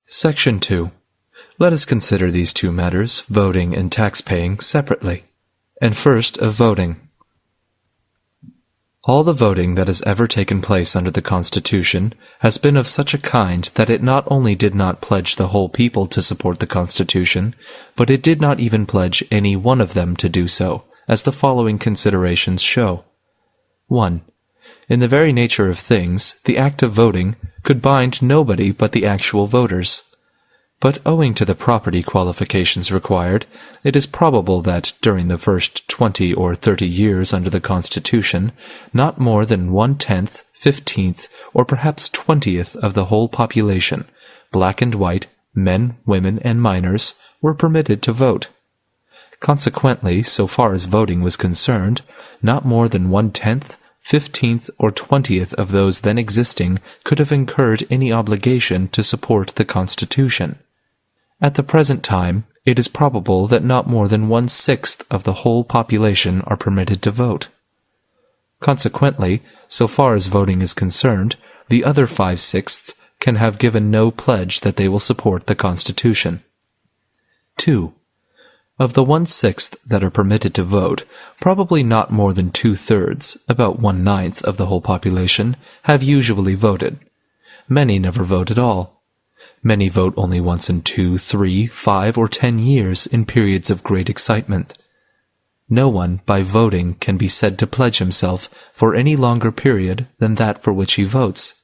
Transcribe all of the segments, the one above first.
Section 2. Let us consider these two matters, voting and tax-paying, separately. And first of voting. All the voting that has ever taken place under the Constitution has been of such a kind that it not only did not pledge the whole people to support the Constitution, but it did not even pledge any one of them to do so, as the following considerations show. 1. In the very nature of things, the act of voting could bind nobody but the actual voters. But owing to the property qualifications required, it is probable that during the first 20 or 30 years under the Constitution, not more than 1/10, 15th, or perhaps 20th of the whole population, black and white, men, women, and minors, were permitted to vote. Consequently, so far as voting was concerned, not more than 1/10, 15th, or 20th of those then existing could have incurred any obligation to support the Constitution. At the present time, it is probable that not more than 1/6 of the whole population are permitted to vote. Consequently, so far as voting is concerned, the other 5/6 can have given no pledge that they will support the Constitution. 2. Of the 1/6 that are permitted to vote, probably not more than 2/3, about 1/9 of the whole population, have usually voted. Many never vote at all. Many vote only once in 2, 3, 5, or 10 years in periods of great excitement. No one, by voting, can be said to pledge himself for any longer period than that for which he votes.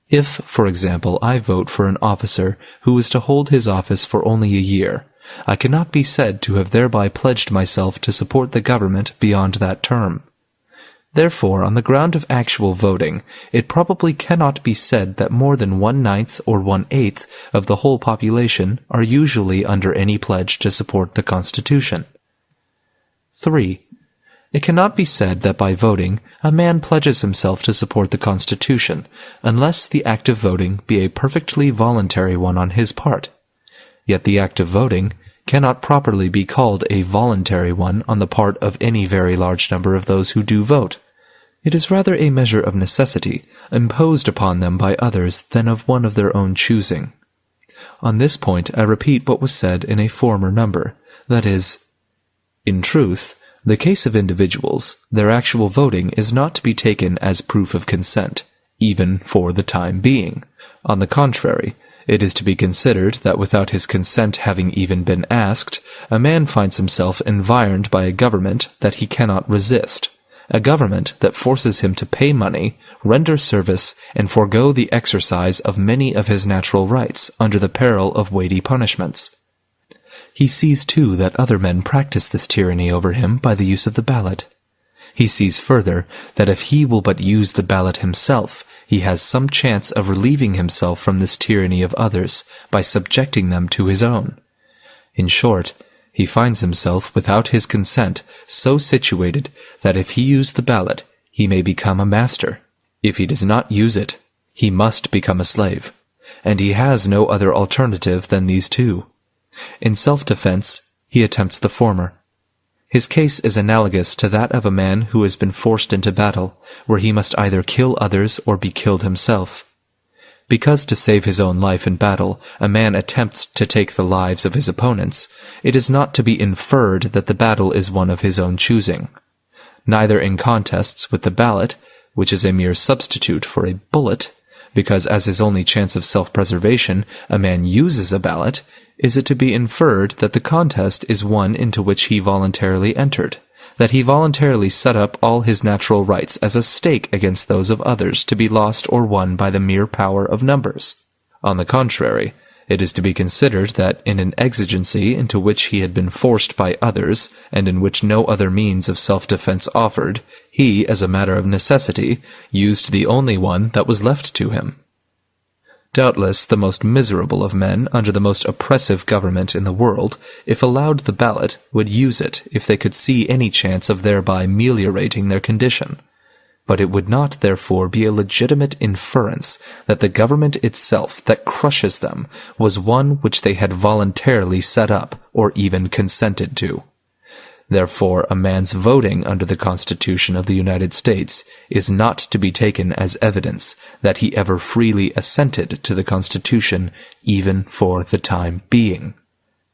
If, for example, I vote for an officer who is to hold his office for only a year, I cannot be said to have thereby pledged myself to support the government beyond that term. Therefore, on the ground of actual voting, it probably cannot be said that more than 1/9 or 1/8 of the whole population are usually under any pledge to support the Constitution. 3. It cannot be said that by voting a man pledges himself to support the Constitution, unless the act of voting be a perfectly voluntary one on his part. Yet the act of voting cannot properly be called a voluntary one on the part of any very large number of those who do vote. It is rather a measure of necessity, imposed upon them by others than of one of their own choosing. On this point I repeat what was said in a former number, that is, in truth, the case of individuals, their actual voting is not to be taken as proof of consent, even for the time being. On the contrary, it is to be considered that without his consent having even been asked, a man finds himself environed by a government that he cannot resist, a government that forces him to pay money, render service, and forego the exercise of many of his natural rights under the peril of weighty punishments. He sees, too, that other men practice this tyranny over him by the use of the ballot. He sees further that if he will but use the ballot himself, he has some chance of relieving himself from this tyranny of others by subjecting them to his own. In short, he finds himself, without his consent, so situated that if he use the ballot, he may become a master. If he does not use it, he must become a slave, and he has no other alternative than these two. In self-defense, he attempts the former. His case is analogous to that of a man who has been forced into battle, where he must either kill others or be killed himself. Because to save his own life in battle, a man attempts to take the lives of his opponents, it is not to be inferred that the battle is one of his own choosing. Neither in contests with the ballot, which is a mere substitute for a bullet, because as his only chance of self-preservation a man uses a ballot, is it to be inferred that the contest is one into which he voluntarily entered, that he voluntarily set up all his natural rights as a stake against those of others to be lost or won by the mere power of numbers. On the contrary, it is to be considered that in an exigency into which he had been forced by others, and in which no other means of self-defense offered, he, as a matter of necessity, used the only one that was left to him. Doubtless the most miserable of men under the most oppressive government in the world, if allowed the ballot, would use it if they could see any chance of thereby ameliorating their condition. But it would not therefore be a legitimate inference that the government itself that crushes them was one which they had voluntarily set up or even consented to. Therefore, a man's voting under the Constitution of the United States is not to be taken as evidence that he ever freely assented to the Constitution, even for the time being.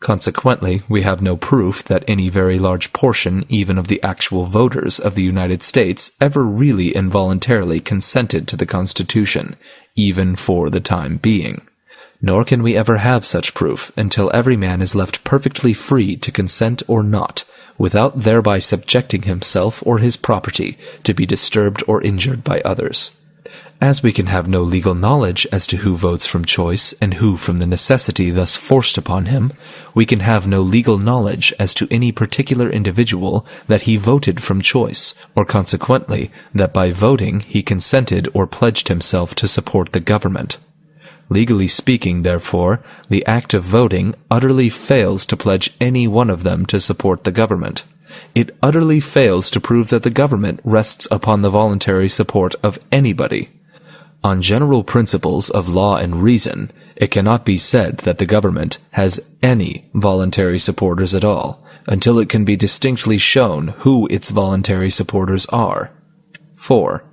Consequently, we have no proof that any very large portion even of the actual voters of the United States ever really involuntarily consented to the Constitution, even for the time being. Nor can we ever have such proof until every man is left perfectly free to consent or not, without thereby subjecting himself or his property to be disturbed or injured by others. As we can have no legal knowledge as to who votes from choice and who from the necessity thus forced upon him, we can have no legal knowledge as to any particular individual that he voted from choice, or consequently that by voting he consented or pledged himself to support the government. Legally speaking, therefore, the act of voting utterly fails to pledge any one of them to support the government. It utterly fails to prove that the government rests upon the voluntary support of anybody. On general principles of law and reason, it cannot be said that the government has any voluntary supporters at all, until it can be distinctly shown who its voluntary supporters are. 4.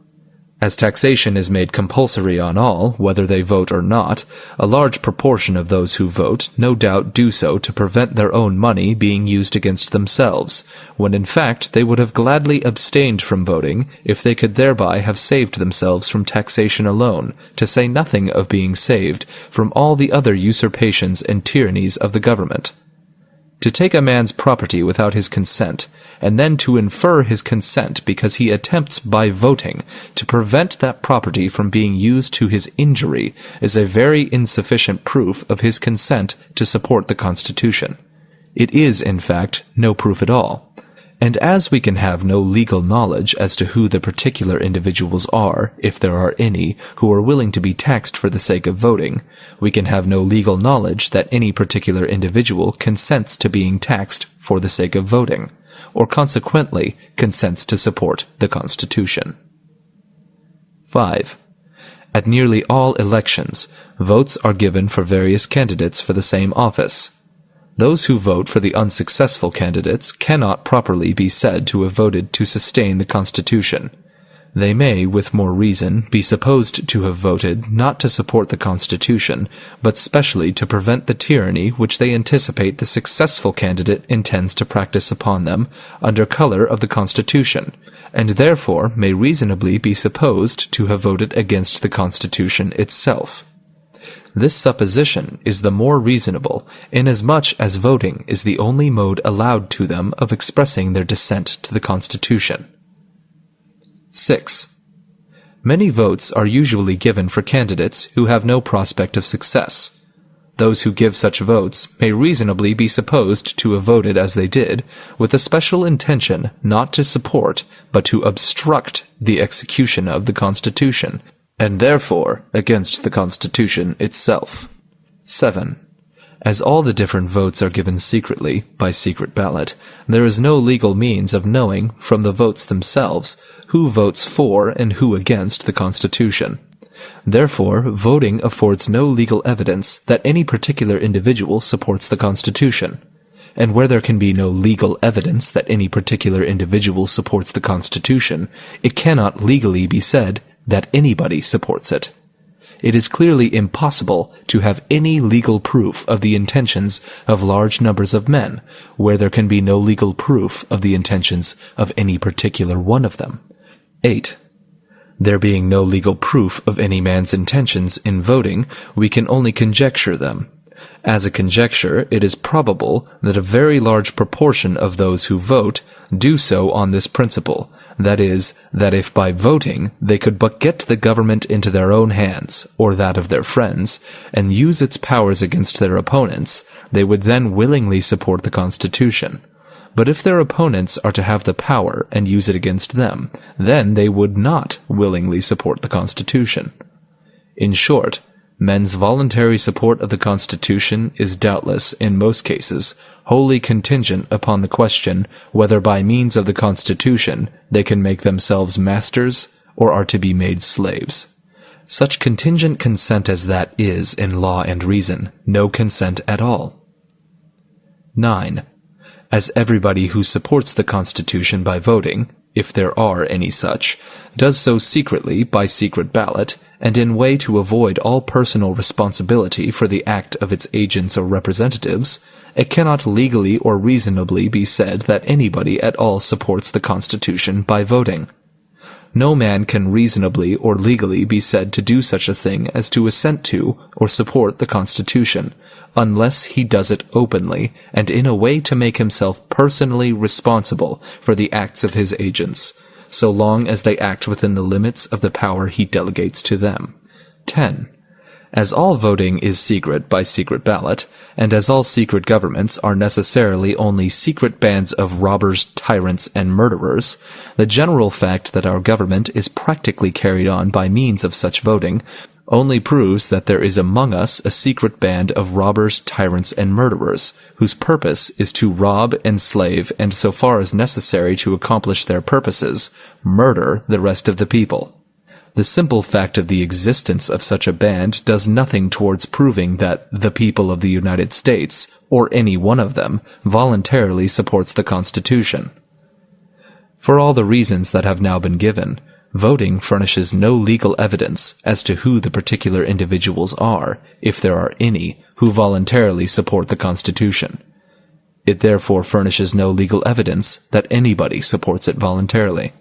As taxation is made compulsory on all, whether they vote or not, a large proportion of those who vote no doubt do so to prevent their own money being used against themselves, when in fact they would have gladly abstained from voting if they could thereby have saved themselves from taxation alone, to say nothing of being saved from all the other usurpations and tyrannies of the government. To take a man's property without his consent, and then to infer his consent because he attempts by voting to prevent that property from being used to his injury, is a very insufficient proof of his consent to support the Constitution. It is, in fact, no proof at all. And as we can have no legal knowledge as to who the particular individuals are, if there are any, who are willing to be taxed for the sake of voting, we can have no legal knowledge that any particular individual consents to being taxed for the sake of voting, or consequently consents to support the Constitution. 5. At nearly all elections, votes are given for various candidates for the same office. Those who vote for the unsuccessful candidates cannot properly be said to have voted to sustain the Constitution. They may, with more reason, be supposed to have voted not to support the Constitution, but specially to prevent the tyranny which they anticipate the successful candidate intends to practice upon them under color of the Constitution, and therefore may reasonably be supposed to have voted against the Constitution itself. This supposition is the more reasonable, inasmuch as voting is the only mode allowed to them of expressing their dissent to the Constitution. 6. Many votes are usually given for candidates who have no prospect of success. Those who give such votes may reasonably be supposed to have voted as they did, with a special intention not to support, but to obstruct the execution of the Constitution, and therefore against the Constitution itself. 7. As all the different votes are given secretly, by secret ballot, there is no legal means of knowing, from the votes themselves, who votes for and who against the Constitution. Therefore, voting affords no legal evidence that any particular individual supports the Constitution. And where there can be no legal evidence that any particular individual supports the Constitution, it cannot legally be said that anybody supports it. It is clearly impossible to have any legal proof of the intentions of large numbers of men, where there can be no legal proof of the intentions of any particular one of them. 8. There being no legal proof of any man's intentions in voting, we can only conjecture them. As a conjecture, it is probable that a very large proportion of those who vote do so on this principle, that is, that if by voting they could but get the government into their own hands, or that of their friends, and use its powers against their opponents, they would then willingly support the Constitution. But if their opponents are to have the power and use it against them, then they would not willingly support the Constitution. In short, men's voluntary support of the Constitution is doubtless, in most cases, wholly contingent upon the question whether by means of the Constitution they can make themselves masters or are to be made slaves. Such contingent consent as that is, in law and reason, no consent at all. 9. as everybody who supports the Constitution by voting, if there are any such, does so secretly by secret ballot, and in way to avoid all personal responsibility for the act of its agents or representatives, it cannot legally or reasonably be said that anybody at all supports the Constitution by voting. No man can reasonably or legally be said to do such a thing as to assent to or support the Constitution, unless he does it openly and in a way to make himself personally responsible for the acts of his agents, so long as they act within the limits of the power he delegates to them. 10. As all voting is secret by secret ballot, and as all secret governments are necessarily only secret bands of robbers, tyrants, and murderers, the general fact that our government is practically carried on by means of such voting only proves that there is among us a secret band of robbers, tyrants, and murderers, whose purpose is to rob, enslave, and so far as necessary to accomplish their purposes, murder the rest of the people. The simple fact of the existence of such a band does nothing towards proving that the people of the United States, or any one of them, voluntarily supports the Constitution. For all the reasons that have now been given, voting furnishes no legal evidence as to who the particular individuals are, if there are any, who voluntarily support the Constitution. It therefore furnishes no legal evidence that anybody supports it voluntarily.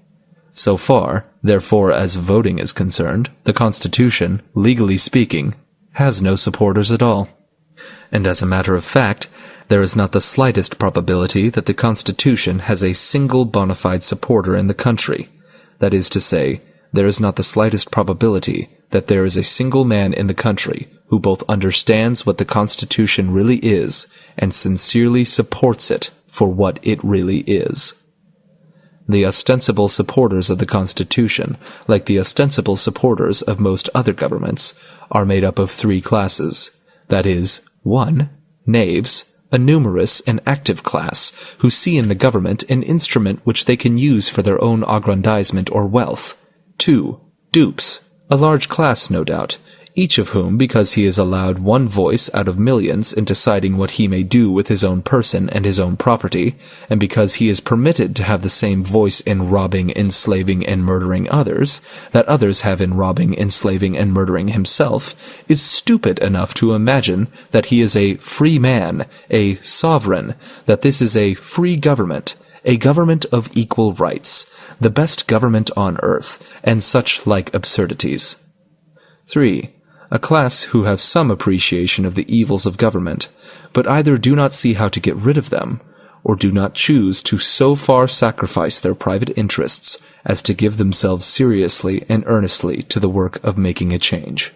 So far, therefore, as voting is concerned, the Constitution, legally speaking, has no supporters at all. And as a matter of fact, there is not the slightest probability that the Constitution has a single bona fide supporter in the country. That is to say, there is not the slightest probability that there is a single man in the country who both understands what the Constitution really is and sincerely supports it for what it really is. The ostensible supporters of the Constitution, like the ostensible supporters of most other governments, are made up of three classes. That is, 1. Knaves, a numerous and active class, who see in the government an instrument which they can use for their own aggrandizement or wealth. 2. Dupes, a large class, no doubt, each of whom, because he is allowed one voice out of millions in deciding what he may do with his own person and his own property, and because he is permitted to have the same voice in robbing, enslaving, and murdering others, that others have in robbing, enslaving, and murdering himself, is stupid enough to imagine that he is a free man, a sovereign, that this is a free government, a government of equal rights, the best government on earth, and such like absurdities. 3. A class who have some appreciation of the evils of government, but either do not see how to get rid of them, or do not choose to so far sacrifice their private interests as to give themselves seriously and earnestly to the work of making a change.